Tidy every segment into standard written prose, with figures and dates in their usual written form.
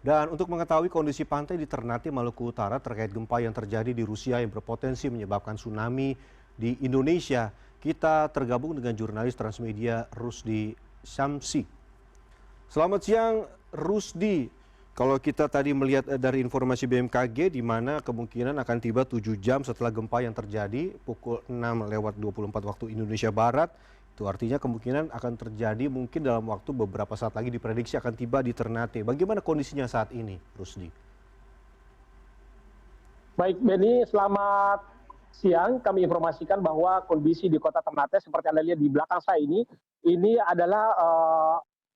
Dan untuk mengetahui kondisi pantai di Ternate, Maluku Utara terkait gempa yang terjadi di Rusia yang berpotensi menyebabkan tsunami di Indonesia, kita tergabung dengan jurnalis Transmedia Rusdi Syamsi. Selamat siang Rusdi. Kalau kita tadi melihat dari informasi BMKG di mana kemungkinan akan tiba 7 jam setelah gempa yang terjadi pukul 6:24 waktu Indonesia Barat. Itu artinya kemungkinan akan terjadi mungkin dalam waktu beberapa saat lagi diprediksi akan tiba di Ternate. Bagaimana kondisinya saat ini, Rusdi? Baik, Beni, selamat siang. Kami informasikan bahwa kondisi di Kota Ternate seperti Anda lihat di belakang saya ini adalah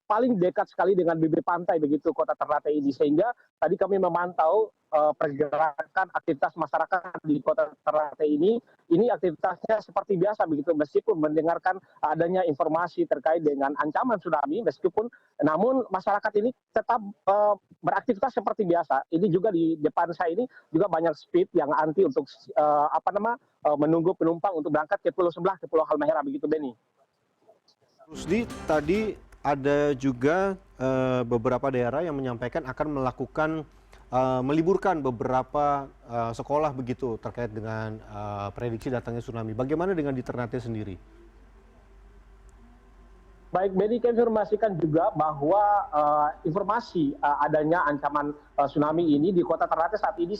paling dekat sekali dengan bibir pantai begitu Kota Ternate ini, sehingga tadi kami memantau pergerakan aktivitas masyarakat di Kota Ternate ini aktivitasnya seperti biasa begitu, meskipun mendengarkan adanya informasi terkait dengan ancaman tsunami, namun masyarakat ini tetap beraktivitas seperti biasa. Ini juga di depan saya ini juga banyak speed yang anti untuk menunggu penumpang untuk berangkat ke pulau sebelah, ke Pulau Halmahera begitu, Beni. Rusdi, tadi ada juga beberapa daerah yang menyampaikan akan melakukan meliburkan beberapa sekolah begitu terkait dengan prediksi datangnya tsunami. Bagaimana dengan di Ternate sendiri? Baik, Beni, kami informasikan juga bahwa informasi adanya ancaman tsunami ini di Kota Ternate saat ini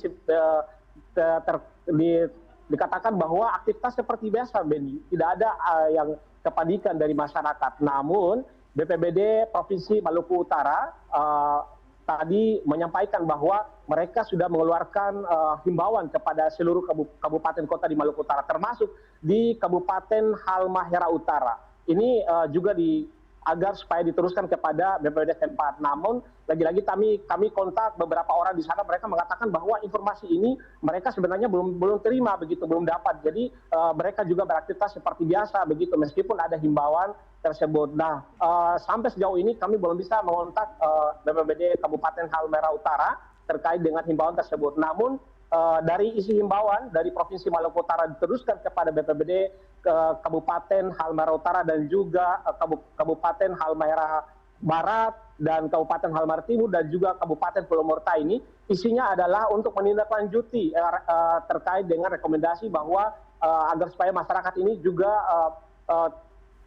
dikatakan bahwa aktivitas seperti biasa, Beni. Tidak ada yang kepanikan dari masyarakat. Namun BPBD Provinsi Maluku Utara tadi menyampaikan bahwa mereka sudah mengeluarkan himbauan kepada seluruh kabupaten kota di Maluku Utara, termasuk di Kabupaten Halmahera Utara. Ini juga agar supaya diteruskan kepada BPBD setempat. Namun lagi-lagi kami kontak beberapa orang di sana, mereka mengatakan bahwa informasi ini mereka sebenarnya belum terima begitu, belum dapat. Jadi mereka juga beraktivitas seperti biasa begitu, meskipun ada himbauan tersebut. Nah, sampai sejauh ini kami belum bisa mengontak BPBD Kabupaten Halmahera Utara terkait dengan himbauan tersebut. Namun dari isi himbauan dari Provinsi Maluku Utara diteruskan kepada BPBD Kabupaten Halmahera Utara dan juga Kabupaten Halmahera Barat dan Kabupaten Halmahera Timur dan juga Kabupaten Pulau Morta ini isinya adalah untuk menindaklanjuti terkait dengan rekomendasi bahwa agar supaya masyarakat ini juga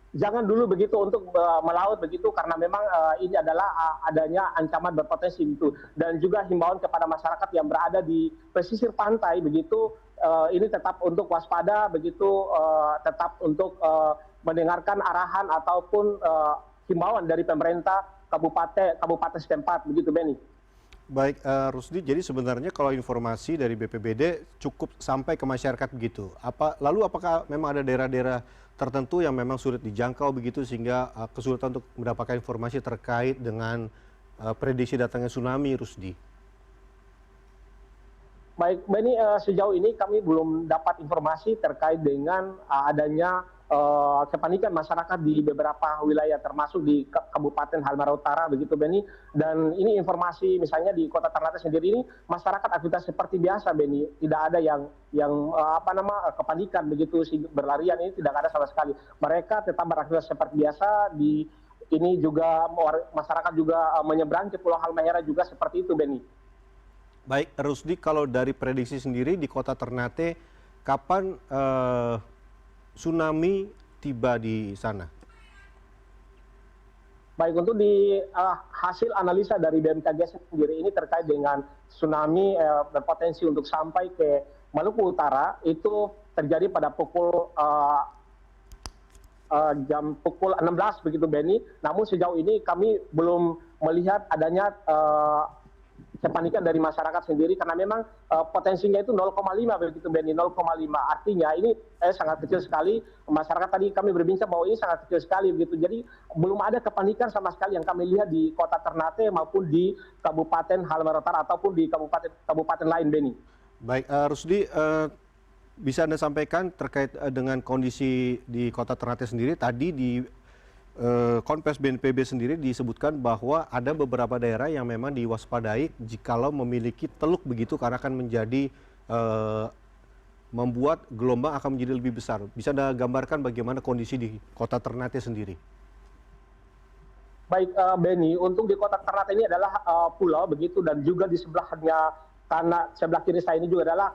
jangan dulu begitu untuk melaut begitu, karena memang ini adalah adanya ancaman berpotensi itu, dan juga himbauan kepada masyarakat yang berada di pesisir pantai begitu, ini tetap untuk waspada begitu, tetap untuk mendengarkan arahan ataupun himbauan dari pemerintah kabupaten setempat begitu, Beni. Baik, Rusdi, jadi sebenarnya kalau informasi dari BPBD cukup sampai ke masyarakat begitu. Lalu apakah memang ada daerah-daerah tertentu yang memang sulit dijangkau begitu sehingga kesulitan untuk mendapatkan informasi terkait dengan prediksi datangnya tsunami, Rusdi? Baik, Beni, sejauh ini kami belum dapat informasi terkait dengan adanya kepanikan masyarakat di beberapa wilayah, termasuk di Kabupaten Halmahera Utara begitu, Beni. Dan ini informasi misalnya di Kota Ternate sendiri ini masyarakat aktivitas seperti biasa, Beni. Tidak ada yang kepanikan begitu, berlarian, ini tidak ada sama sekali. Mereka tetap beraktivitas seperti biasa. Ini juga masyarakat juga menyeberang ke Pulau Halmahera juga seperti itu, Beni. Baik, Rusdi, kalau dari prediksi sendiri di Kota Ternate, kapan tsunami tiba di sana? Baik, untuk di hasil analisa dari BMKG sendiri ini terkait dengan tsunami berpotensi untuk sampai ke Maluku Utara itu terjadi pada jam pukul 16 begitu, Beni. Namun sejauh ini kami belum melihat adanya kepanikan dari masyarakat sendiri, karena memang potensinya itu 0,5 begitu, Beni, 0,5. Artinya ini sangat kecil sekali. Masyarakat tadi kami berbincang bahwa ini sangat kecil sekali begitu. Jadi belum ada kepanikan sama sekali yang kami lihat di Kota Ternate maupun di Kabupaten Halmahera Utara ataupun di kabupaten lain, Beni. Baik, Rusdi, bisa Anda sampaikan terkait dengan kondisi di Kota Ternate sendiri? Tadi di Konfes BNPB sendiri disebutkan bahwa ada beberapa daerah yang memang diwaspadai jikalau memiliki teluk begitu, karena akan menjadi membuat gelombang akan menjadi lebih besar. Bisa Anda gambarkan bagaimana kondisi di Kota Ternate sendiri? Baik, Benny, untuk di kota Ternate ini adalah pulau begitu, dan juga di sebelahnya, karena sebelah kiri saya ini juga adalah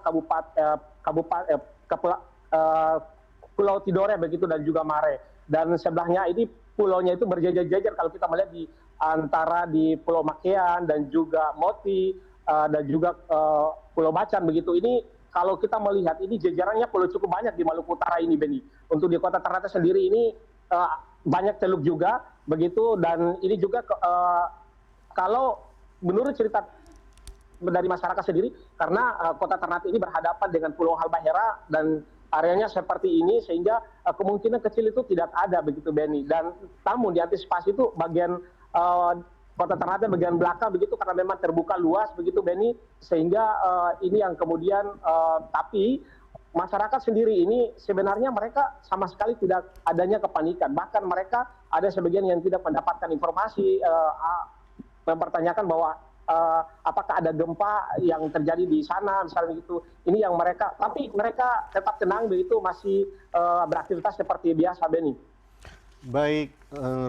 Pulau Tidore begitu, dan juga Mare. Dan sebelahnya ini pulaunya itu berjajar-jajar kalau kita melihat di antara di Pulau Makean dan juga Moti, dan juga Pulau Bacan begitu. Ini kalau kita melihat ini jajarannya pulau cukup banyak di Maluku Utara ini, Benny. Untuk di kota Ternate sendiri ini banyak teluk juga begitu, dan ini juga kalau menurut cerita dari masyarakat sendiri, karena kota Ternate ini berhadapan dengan Pulau Halmahera dan areanya seperti ini, sehingga kemungkinan kecil itu tidak ada begitu, Benny. Dan namun diantisipasi itu bagian kota Ternate bagian belakang begitu, karena memang terbuka luas begitu, Benny, sehingga ini yang kemudian tapi masyarakat sendiri ini sebenarnya mereka sama sekali tidak adanya kepanikan. Bahkan mereka ada sebagian yang tidak mendapatkan informasi, mempertanyakan bahwa apakah ada gempa yang terjadi di sana misalnya gitu. Ini yang mereka, tapi mereka tetap tenang begitu, masih beraktivitas seperti biasa, Benny. Baik,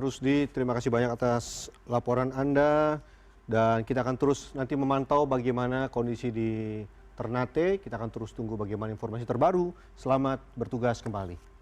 Rusdi, terima kasih banyak atas laporan Anda, dan kita akan terus nanti memantau bagaimana kondisi di Ternate. Kita akan terus tunggu bagaimana informasi terbaru. Selamat bertugas kembali.